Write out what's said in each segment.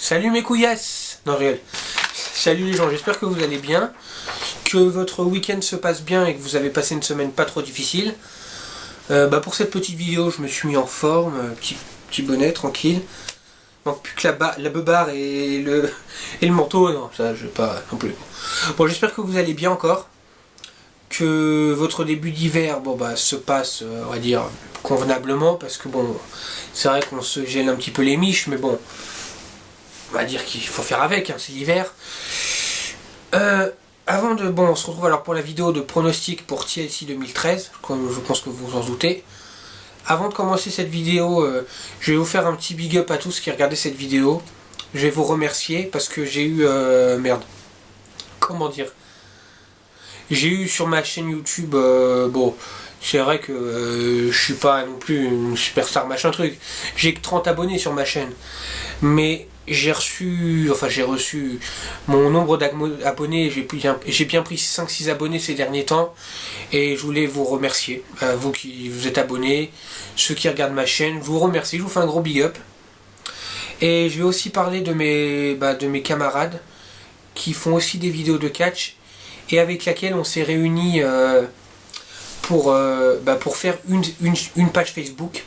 Salut mes couillasses. Non, réel. Salut les gens, j'espère que vous allez bien, que votre week-end se passe bien et que vous avez passé une semaine pas trop difficile. Pour cette petite vidéo, je me suis mis en forme, petit bonnet, tranquille. Manque plus que la beubare et le manteau, non, ça je vais pas non plus. Bon, j'espère que vous allez bien encore, que votre début d'hiver se passe, on va dire, convenablement, parce que bon, c'est vrai qu'on se gèle un petit peu les miches, mais bon, on va dire qu'il faut faire avec, hein, c'est l'hiver. On se retrouve alors pour la vidéo de pronostic pour TLC 2013, comme je pense que vous vous en doutez. Avant de commencer cette vidéo, je vais vous faire un petit big up à tous qui regardaient cette vidéo. Je vais vous remercier parce que j'ai eu... comment dire, j'ai eu sur ma chaîne YouTube... c'est vrai que je suis pas non plus une superstar machin truc. J'ai que 30 abonnés sur ma chaîne. Mais j'ai reçu mon nombre d'abonnés, j'ai bien pris 5-6 abonnés ces derniers temps. Et je voulais vous remercier, vous qui vous êtes abonnés, ceux qui regardent ma chaîne, je vous remercie, je vous fais un gros big up. Et je vais aussi parler de mes camarades qui font aussi des vidéos de catch et avec laquelle on s'est réunis pour faire une page Facebook,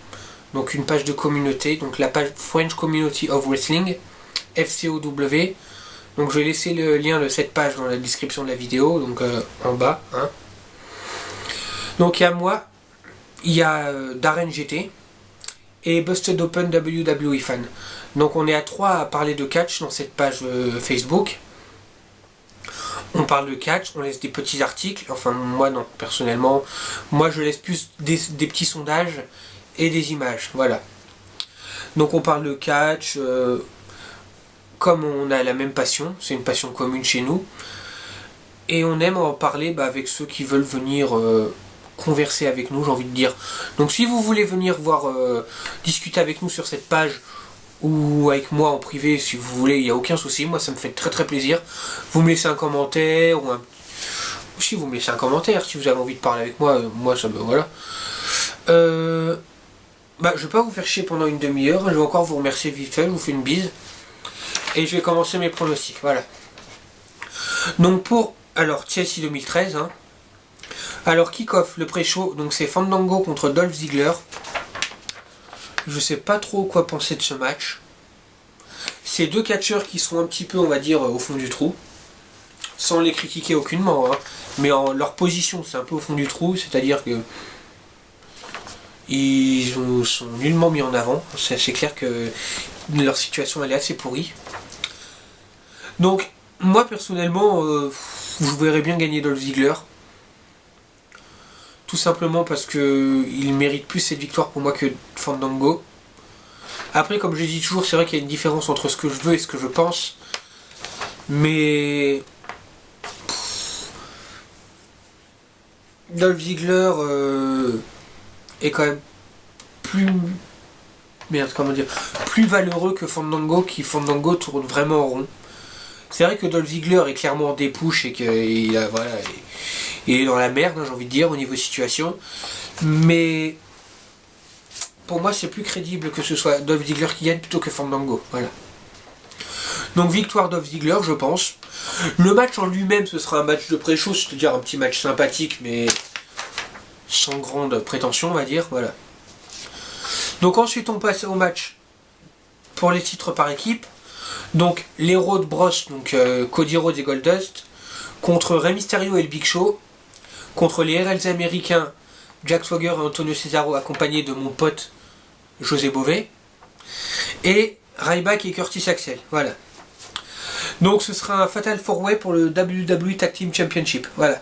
donc une page de communauté, donc la page French Community of Wrestling, FCOW. Donc je vais laisser le lien de cette page dans la description de la vidéo, donc en bas. Hein. Donc il y a moi, il y a Darren GT et Busted Open WWE Fan. Donc on est à 3 à parler de catch dans cette page Facebook. On parle de catch, on laisse des petits articles, enfin moi non, personnellement, moi je laisse plus des petits sondages et des images, voilà. Donc on parle de catch, comme on a la même passion, c'est une passion commune chez nous, et on aime en parler avec ceux qui veulent venir converser avec nous, j'ai envie de dire. Donc si vous voulez venir discuter avec nous sur cette page, ou avec moi en privé si vous voulez, il n'y a aucun souci, moi ça me fait très très plaisir. Vous me laissez un commentaire, ou si vous me laissez un commentaire, si vous avez envie de parler avec moi, moi ça me... voilà. Je vais pas vous faire chier pendant une demi-heure, je vais encore vous remercier vite fait, je vous fais une bise. Et je vais commencer mes pronostics, voilà. Donc alors TLC 2013, hein. Alors kick-off, le pré-show, donc c'est Fandango contre Dolph Ziggler. Je sais pas trop quoi penser de ce match. C'est deux catcheurs qui sont un petit peu, on va dire, au fond du trou. Sans les critiquer aucunement, hein. Mais leur position, c'est un peu au fond du trou, c'est-à-dire que ils sont nullement mis en avant. C'est clair que leur situation elle est assez pourrie. Donc, moi personnellement, je verrais bien gagner Dolph Ziggler. Tout simplement parce que il mérite plus cette victoire pour moi que Fandango. Après, comme je dis toujours, c'est vrai qu'il y a une différence entre ce que je veux et ce que je pense. Mais Dolph Ziggler est quand même plus plus valeureux que Fandango, qui Fandango tourne vraiment en rond. C'est vrai que Dolph Ziggler est clairement en dépouche et qu'il a il est dans la merde, hein, j'ai envie de dire, au niveau situation. Mais pour moi, c'est plus crédible que ce soit Dolph Ziggler qui gagne plutôt que Fandango. Voilà. Donc victoire Dolph Ziggler, je pense. Le match en lui-même, ce sera un match de pré-show, c'est-à-dire un petit match sympathique, mais sans grande prétention, on va dire. Voilà. Donc ensuite, on passe au match pour les titres par équipe. Donc les Road Bros, donc Cody Rhodes et Goldust, contre Rey Mysterio et le Big Show, contre les RLs américains Jack Swagger et Antonio Cesaro, accompagnés de mon pote José Bové, et Ryback et Curtis Axel. Voilà. Donc ce sera un Fatal 4-Way pour le WWE Tag Team Championship. Voilà.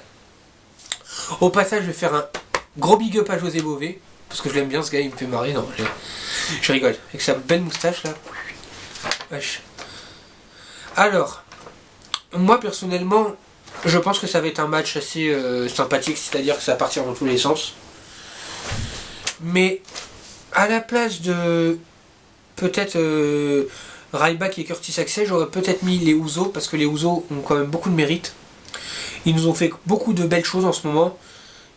Au passage, je vais faire un gros big up à José Bové, parce que je l'aime bien ce gars, il me fait marrer. Non, je rigole. Avec sa belle moustache là. Wesh. Alors, moi personnellement, je pense que ça va être un match assez sympathique, c'est-à-dire que ça va partir dans tous les sens. Mais à la place de peut-être Ryback et Curtis Axel, j'aurais peut-être mis les Usos, parce que les Usos ont quand même beaucoup de mérite. Ils nous ont fait beaucoup de belles choses en ce moment.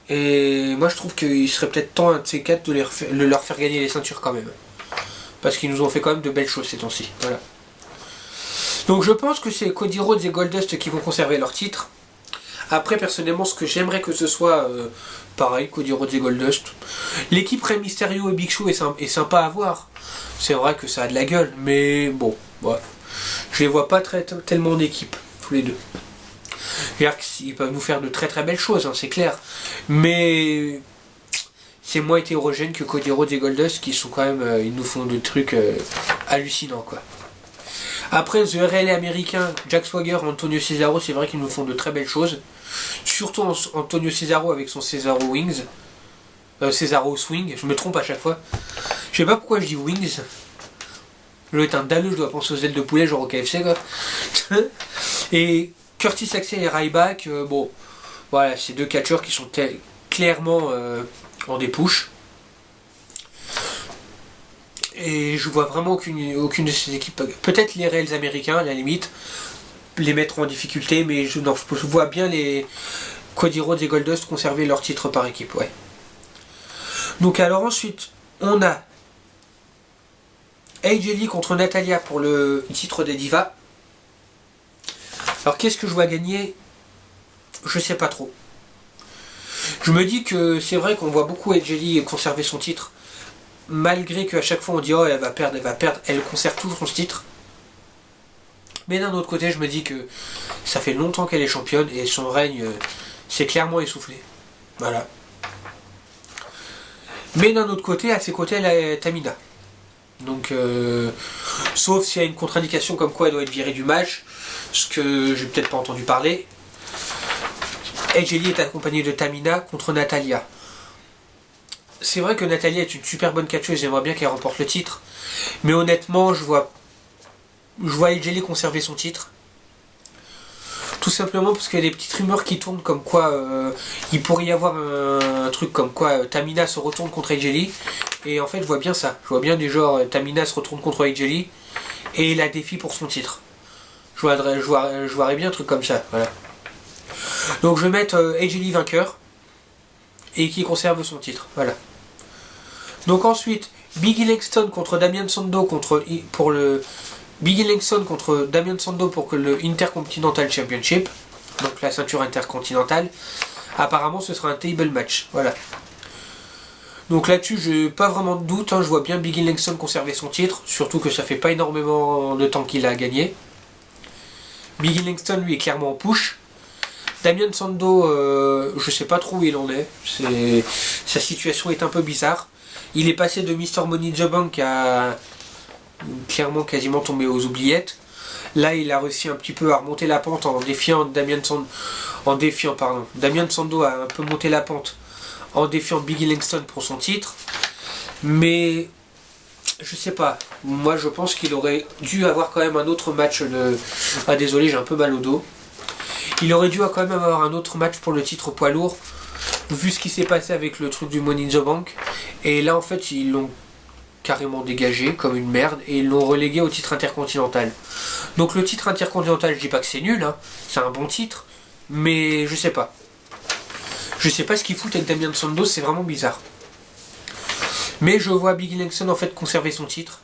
Et moi je trouve qu'il serait peut-être temps, un de ces quatre, de leur faire gagner les ceintures quand même. Parce qu'ils nous ont fait quand même de belles choses ces temps-ci. Voilà. Donc je pense que c'est Cody Rhodes et Goldust qui vont conserver leur titre. Après, personnellement, ce que j'aimerais que ce soit, pareil, Cody Rhodes et Goldust. L'équipe Rey Mysterio et Big Show est sympa à voir. C'est vrai que ça a de la gueule, mais bon, ouais. Je les vois pas tellement en équipe, tous les deux. Ils peuvent nous faire de très belles choses, hein, c'est clair. Mais c'est moins hétérogène que Cody Rhodes et Goldust qui sont quand même, ils nous font des trucs hallucinants, quoi. Après, The RLA américain, Jack Swagger, Antonio Cesaro, c'est vrai qu'ils nous font de très belles choses. Surtout Antonio Cesaro avec son Cesaro Wings. Cesaro Swing, je me trompe à chaque fois. Je sais pas pourquoi je dis Wings. Je dois être un dalleux, je dois penser aux ailes de poulet, genre au KFC, quoi. Et Curtis Axel et Ryback, bon, voilà, c'est deux catcheurs qui sont clairement en dépouche. Et je vois vraiment aucune de ces équipes. Peut-être les réels américains, à la limite, les mettront en difficulté, mais je vois bien les Cody Rhodes et Goldust conserver leur titre par équipe, ouais. Donc alors ensuite, on a AJ Lee contre Natalya pour le titre des divas. Alors qu'est-ce que je vois gagner? Je sais pas trop. Je me dis que c'est vrai qu'on voit beaucoup AJ Lee conserver son titre. Malgré qu'à chaque fois on dit oh elle va perdre, elle conserve toujours son titre. Mais d'un autre côté je me dis que ça fait longtemps qu'elle est championne et son règne s'est clairement essoufflé. Voilà. Mais d'un autre côté, à ses côtés elle a Tamina. Donc sauf s'il y a une contre-indication comme quoi elle doit être virée du match, ce que j'ai peut-être pas entendu parler. AJ Lee est accompagnée de Tamina contre Natalya. C'est vrai que Natalya est une super bonne catcheuse, j'aimerais bien qu'elle remporte le titre. Mais honnêtement, je vois AJ Lee conserver son titre. Tout simplement parce qu'il y a des petites rumeurs qui tournent comme quoi il pourrait y avoir un truc comme quoi Tamina se retourne contre AJ Lee. Et en fait, je vois bien ça. Je vois bien du genre Tamina se retourne contre AJ Lee et la défie pour son titre. Je voudrais bien un truc comme ça, voilà. Donc je vais mettre AJ Lee vainqueur et qui conserve son titre, voilà. Donc ensuite, Biggie Langston contre Damien Sandow pour le Intercontinental Championship, donc la ceinture intercontinentale. Apparemment, ce sera un table match, voilà. Donc là-dessus, j'ai pas vraiment de doute, hein, je vois bien Biggie Langston conserver son titre, surtout que ça fait pas énormément de temps qu'il a gagné. Biggie Langston, lui, est clairement en push. Damien Sandow, je sais pas trop où il en est. Sa situation est un peu bizarre. Il est passé de Mr. Money in the Bank à clairement quasiment tombé aux oubliettes. Là, il a réussi un petit peu à remonter la pente en défiant Damien Sandow a un peu monté la pente en défiant Biggie Langston pour son titre. Mais je sais pas. Moi, je pense qu'il aurait dû avoir quand même un autre match Ah, désolé, j'ai un peu mal au dos. Il aurait dû quand même avoir un autre match pour le titre poids lourd, vu ce qui s'est passé avec le truc du Money in the Bank. Et là, en fait, ils l'ont carrément dégagé comme une merde et ils l'ont relégué au titre intercontinental. Donc le titre intercontinental, je dis pas que c'est nul, hein, c'est un bon titre, mais je sais pas. Je sais pas ce qu'ils foutent avec Damien Sandow, c'est vraiment bizarre. Mais je vois Biggie Langston en fait conserver son titre.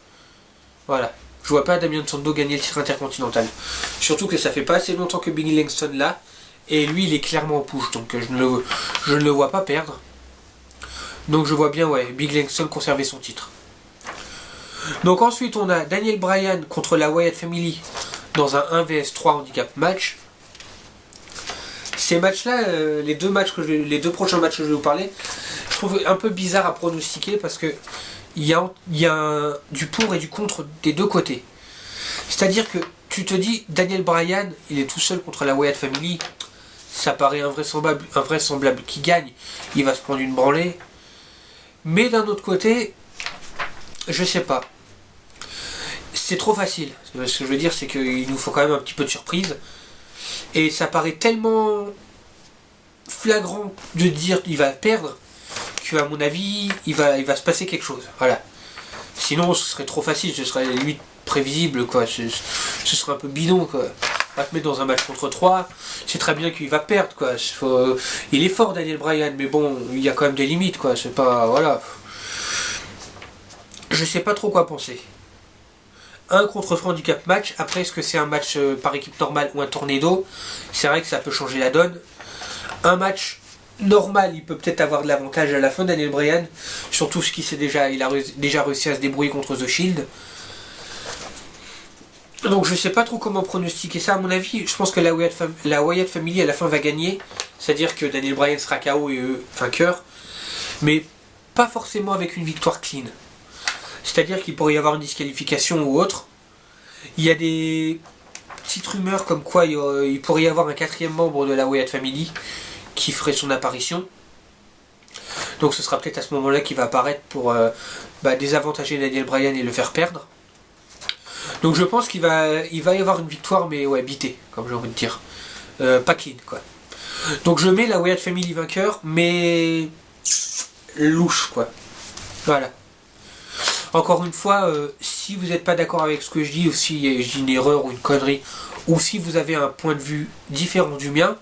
Voilà. Je vois pas Damien Sandow gagner le titre intercontinental. Surtout que ça fait pas assez longtemps que Biggie Langston là. Et lui il est clairement en push. Donc je ne le vois pas perdre. Donc je vois bien Biggie Langston conserver son titre. Donc ensuite on a Daniel Bryan contre la Wyatt Family dans un 1 vs 3 handicap match. Ces matchs là, les deux prochains matchs que je vais vous parler, je trouve un peu bizarre à pronostiquer parce que il y a du pour et du contre des deux côtés. C'est-à-dire que tu te dis, Daniel Bryan, il est tout seul contre la Wyatt Family, ça paraît invraisemblable qu'il gagne, il va se prendre une branlée. Mais d'un autre côté, je sais pas. C'est trop facile. Ce que je veux dire, c'est qu'il nous faut quand même un petit peu de surprise. Et ça paraît tellement flagrant de dire qu'il va perdre, à mon avis, il va se passer quelque chose. Voilà. Sinon, ce serait trop facile, ce serait limite prévisible, quoi. Ce serait un peu bidon, quoi. On va te mettre dans un match contre 3, c'est très bien qu'il va perdre, quoi. Il est fort, Daniel Bryan, mais bon, il y a quand même des limites, quoi. C'est pas... Voilà. Je sais pas trop quoi penser. Un contre-3 handicap match. Après, est-ce que c'est un match par équipe normale ou un tornado? C'est vrai que ça peut changer la donne. Un match normal, il peut peut-être avoir de l'avantage à la fin, Daniel Bryan. Surtout ce qu'il sait déjà, il a déjà réussi à se débrouiller contre The Shield. Donc je sais pas trop comment pronostiquer ça. À mon avis, je pense que la Wyatt Family à la fin va gagner. C'est-à-dire que Daniel Bryan sera KO et eux vainqueurs. Mais pas forcément avec une victoire clean. C'est-à-dire qu'il pourrait y avoir une disqualification ou autre. Il y a des petites rumeurs comme quoi il pourrait y avoir un 4e membre de la Wyatt Family qui ferait son apparition. Donc ce sera peut-être à ce moment-là qu'il va apparaître pour désavantager Daniel Bryan et le faire perdre. Donc je pense qu'il va y avoir une victoire, mais ouais, bitée, comme j'ai envie de dire. Pas clean, quoi. Donc je mets la Wyatt Family vainqueur, mais louche, quoi. Voilà. Encore une fois, si vous n'êtes pas d'accord avec ce que je dis, ou si je dis une erreur ou une connerie, ou si vous avez un point de vue différent du mien,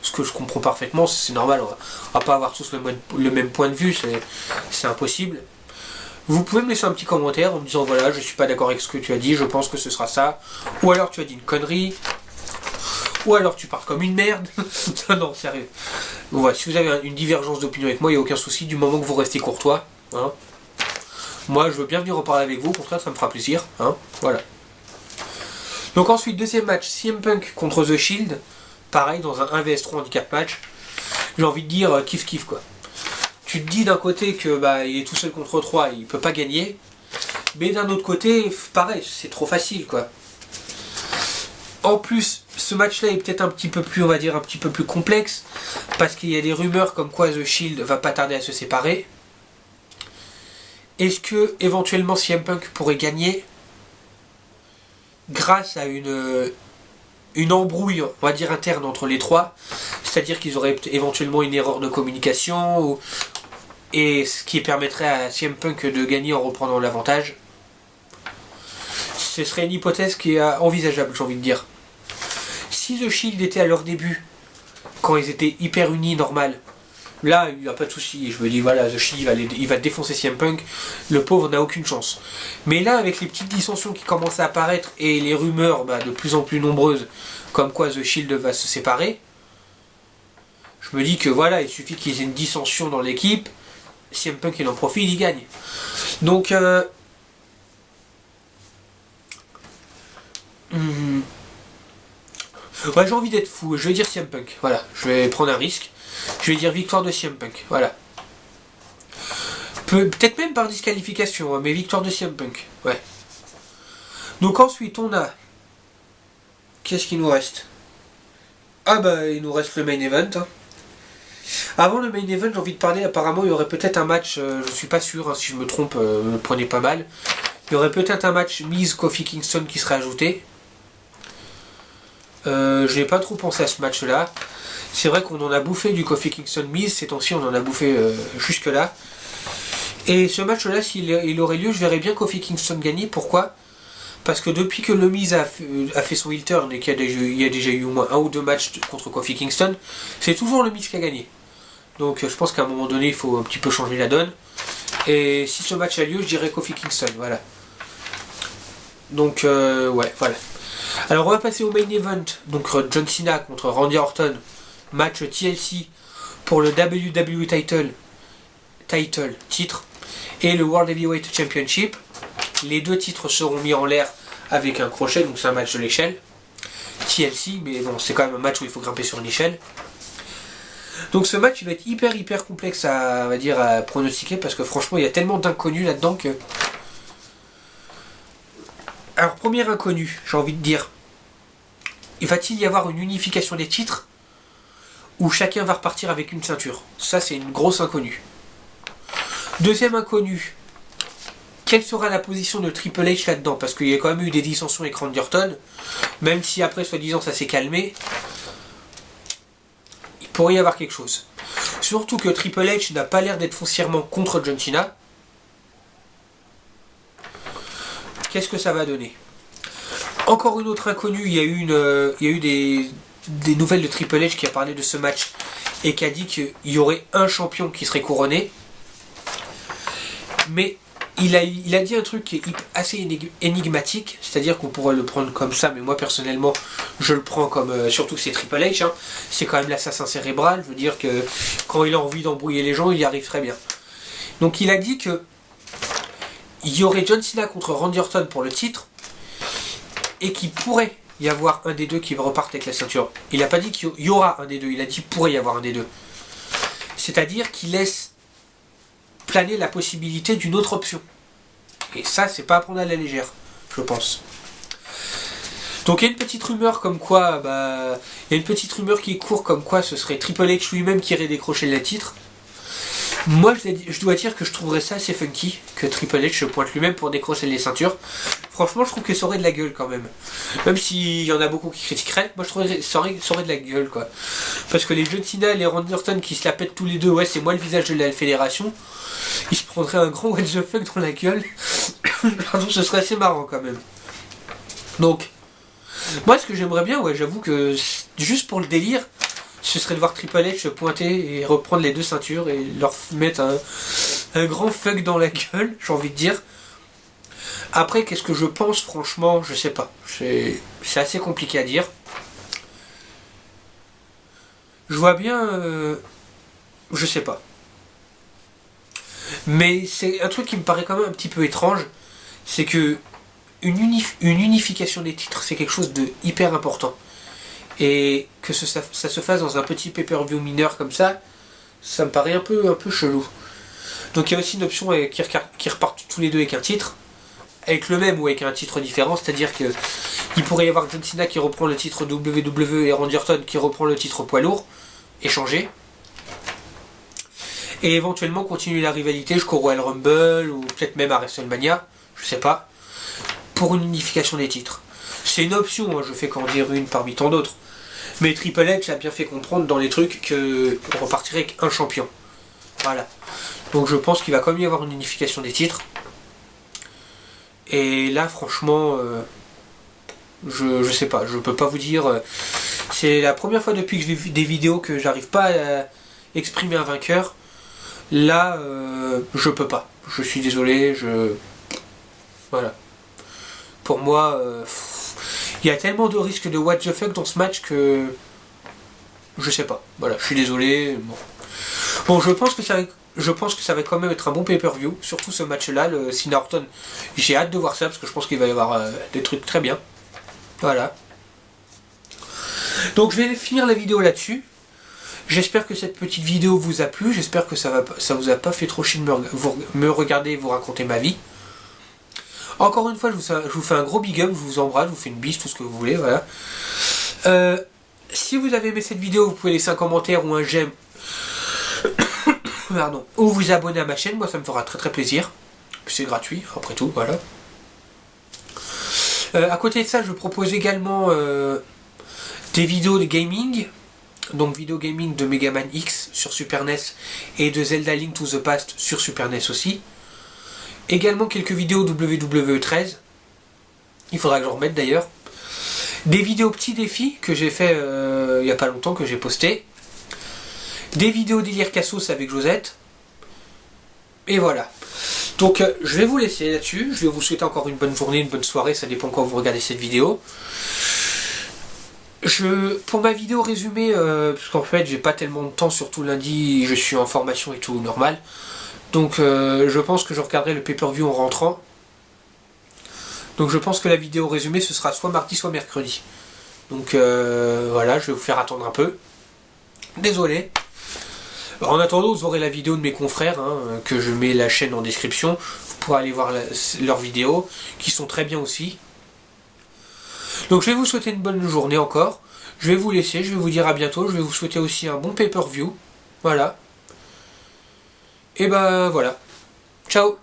ce que je comprends parfaitement, c'est normal, on va pas avoir tous le même point de vue, c'est impossible. Vous pouvez me laisser un petit commentaire en me disant voilà, je suis pas d'accord avec ce que tu as dit, je pense que ce sera ça. Ou alors tu as dit une connerie. Ou alors tu parles comme une merde. Non, sérieux. Voilà, si vous avez une divergence d'opinion avec moi, il n'y a aucun souci du moment que vous restez courtois. Hein. Moi, je veux bien venir en parler avec vous, au contraire, ça me fera plaisir. Hein. Voilà. Donc ensuite, deuxième match, CM Punk contre The Shield. Pareil, dans un 1vs3 handicap match. J'ai envie de dire kiff quoi. Tu te dis d'un côté que il est tout seul contre 3, il peut pas gagner. Mais d'un autre côté, pareil, c'est trop facile quoi. En plus, ce match-là est peut-être un petit peu plus, on va dire, un petit peu plus complexe. Parce qu'il y a des rumeurs comme quoi The Shield va pas tarder à se séparer. Est-ce que éventuellement CM Punk pourrait gagner grâce à une embrouille, on va dire, interne entre les trois? C'est-à-dire qu'ils auraient éventuellement une erreur de communication et ce qui permettrait à CM Punk de gagner en reprenant l'avantage. Ce serait une hypothèse qui est envisageable, j'ai envie de dire. Si The Shield était à leur début, quand ils étaient hyper unis, normal, là, il n'y a pas de souci. Je me dis, voilà, The Shield, il va défoncer CM Punk. Le pauvre n'a aucune chance. Mais là, avec les petites dissensions qui commencent à apparaître et les rumeurs de plus en plus nombreuses, comme quoi The Shield va se séparer, je me dis que voilà, il suffit qu'ils aient une dissension dans l'équipe. CM Punk il en profite, il gagne. Donc ouais, j'ai envie d'être fou, je vais dire CM Punk, voilà, je vais prendre un risque, je vais dire victoire de CM Punk, voilà. Peut-être même par disqualification, mais victoire de CM Punk, ouais. Donc ensuite on a, qu'est-ce qu'il nous reste? Ah il nous reste le main event. Hein. Avant le main event, j'ai envie de parler, apparemment il y aurait peut-être un match, je suis pas sûr, hein, si je me trompe, me prenez pas mal. Il y aurait peut-être un match Miz Kofi Kingston qui serait ajouté. Je n'ai pas trop pensé à ce match-là. C'est vrai qu'on en a bouffé du Kofi Kingston Miz, ces temps-ci on en a bouffé jusque-là. Et ce match-là, s'il aurait lieu, je verrais bien Kofi Kingston gagner. Pourquoi? Parce que depuis que le Miz a fait son heel turn et qu'il y a déjà eu au moins 1 ou 2 matchs contre Kofi Kingston, c'est toujours le Miz qui a gagné. Donc je pense qu'à un moment donné, il faut un petit peu changer la donne. Et si ce match a lieu, je dirais Kofi Kingston, voilà. Donc ouais, voilà. Alors on va passer au main event. Donc John Cena contre Randy Orton. Match TLC pour le WWE titre et le World Heavyweight Championship. Les deux titres seront mis en l'air avec un crochet, donc c'est un match de l'échelle. TLC, mais bon, c'est quand même un match où il faut grimper sur une échelle. Donc ce match il va être hyper complexe à, on va dire, à pronostiquer parce que franchement il y a tellement d'inconnus là-dedans que... Alors premier inconnu, j'ai envie de dire, va-t-il y avoir une unification des titres ou chacun va repartir avec une ceinture? Ça c'est une grosse inconnue. Deuxième inconnu, quelle sera la position de Triple H là-dedans? Parce qu'il y a quand même eu des dissensions avec Randy Orton, même si après soi-disant ça s'est calmé. Il pourrait y avoir quelque chose. Surtout que Triple H n'a pas l'air d'être foncièrement contre John Cena. Qu'est-ce que ça va donner? Encore une autre inconnue, il y a eu des nouvelles de Triple H qui a parlé de ce match et qui a dit qu'il y aurait un champion qui serait couronné. Mais il a dit un truc qui est assez énigmatique, c'est-à-dire qu'on pourrait le prendre comme ça, mais moi personnellement, je le prends comme, surtout que c'est Triple H, hein, c'est quand même l'assassin cérébral, je veux dire que quand il a envie d'embrouiller les gens, il y arrive très bien. Donc il a dit que il y aurait John Cena contre Randy Orton pour le titre, et qu'il pourrait y avoir un des deux qui reparte avec la ceinture. Il n'a pas dit qu'il y aura un des deux, il a dit pourrait y avoir un des deux. C'est-à-dire qu'il laisse planer la possibilité d'une autre option. Et ça, c'est pas à prendre à la légère, je pense. Donc il y a une petite rumeur comme quoi, il y a une petite rumeur qui court comme quoi ce serait Triple H lui-même qui irait décrocher le titre. Moi, je dois dire que je trouverais ça assez funky, que Triple H se pointe lui-même pour décrocher les ceintures. Franchement, je trouve que ça aurait de la gueule quand même. Même s'il y en a beaucoup qui critiqueraient, moi je trouverais ça aurait de la gueule, quoi. Parce que les John Cena et les Randy Orton qui se la pètent tous les deux, ouais, c'est moi le visage de la fédération, ils se prendraient un grand what the fuck dans la gueule. Pardon, ce serait assez marrant quand même. Donc, moi ce que j'aimerais bien, ouais, j'avoue que juste pour le délire, ce serait de voir Triple H se pointer et reprendre les deux ceintures et leur mettre un grand fuck dans la gueule, j'ai envie de dire. Après, qu'est-ce que je pense, franchement, je sais pas. C'est assez compliqué à dire. Je vois bien... je sais pas. Mais c'est un truc qui me paraît quand même un petit peu étrange. C'est que une unification des titres, c'est quelque chose de hyper important. Et que ça se fasse dans un petit pay-per-view mineur comme ça me paraît un peu chelou. Donc il y a aussi une option qui repartent tous les deux avec un titre. Avec le même ou avec un titre différent, c'est-à-dire que il pourrait y avoir John Cena qui reprend le titre WWE et Randy Orton qui reprend le titre poids lourd, échangé, et éventuellement continuer la rivalité jusqu'au Royal Rumble ou peut-être même à WrestleMania, je sais pas, pour une unification des titres. C'est une option, hein, je fais qu'en dire une parmi tant d'autres, mais Triple H a bien fait comprendre dans les trucs qu'on repartirait avec un champion. Voilà. Donc je pense qu'il va quand même y avoir une unification des titres. Et là, franchement, je sais pas, je peux pas vous dire. C'est la première fois depuis que je fais des vidéos que j'arrive pas à exprimer un vainqueur. Là, je peux pas. Je suis désolé, voilà. Pour moi, il y a tellement de risques de what the fuck dans ce match que je sais pas. Voilà, je suis désolé. Bon, je pense que ça va quand même être un bon pay-per-view, surtout ce match-là, le Cena Orton. J'ai hâte de voir ça parce que je pense qu'il va y avoir des trucs très bien. Voilà. Donc je vais finir la vidéo là-dessus. J'espère que cette petite vidéo vous a plu. J'espère que ça vous a pas fait trop chier de me regarder et vous raconter ma vie. Encore une fois, je vous fais un gros big up, je vous embrasse, je vous fais une bise, tout ce que vous voulez. Voilà. Si vous avez aimé cette vidéo, vous pouvez laisser un commentaire ou un j'aime. Pardon. Ou vous abonner à ma chaîne, moi ça me fera très très plaisir. C'est gratuit, après tout, voilà. À côté de ça, je propose également des vidéos de gaming. Donc vidéo gaming de Mega Man X sur Super NES et de Zelda Link to the Past sur Super NES aussi. Également quelques vidéos WWE 13. Il faudra que j'en remette d'ailleurs. Des vidéos petits défis que j'ai fait il n'y a pas longtemps, que j'ai posté. Des vidéos délire Cassos avec Josette. Et voilà. Donc je vais vous laisser là-dessus. Je vais vous souhaiter encore une bonne journée, une bonne soirée. Ça dépend quand vous regardez cette vidéo. Pour ma vidéo résumée, parce qu'en fait j'ai pas tellement de temps, surtout lundi, je suis en formation et tout normal. Donc je pense que je regarderai le pay-per-view en rentrant. Donc je pense que la vidéo résumée ce sera soit mardi soit mercredi. Donc voilà, je vais vous faire attendre un peu. Désolé. En attendant, vous aurez la vidéo de mes confrères, hein, que je mets la chaîne en description. Vous pourrez aller voir leurs vidéos, qui sont très bien aussi. Donc je vais vous souhaiter une bonne journée encore. Je vais vous laisser, je vais vous dire à bientôt. Je vais vous souhaiter aussi un bon pay-per-view. Voilà. Et ben voilà. Ciao.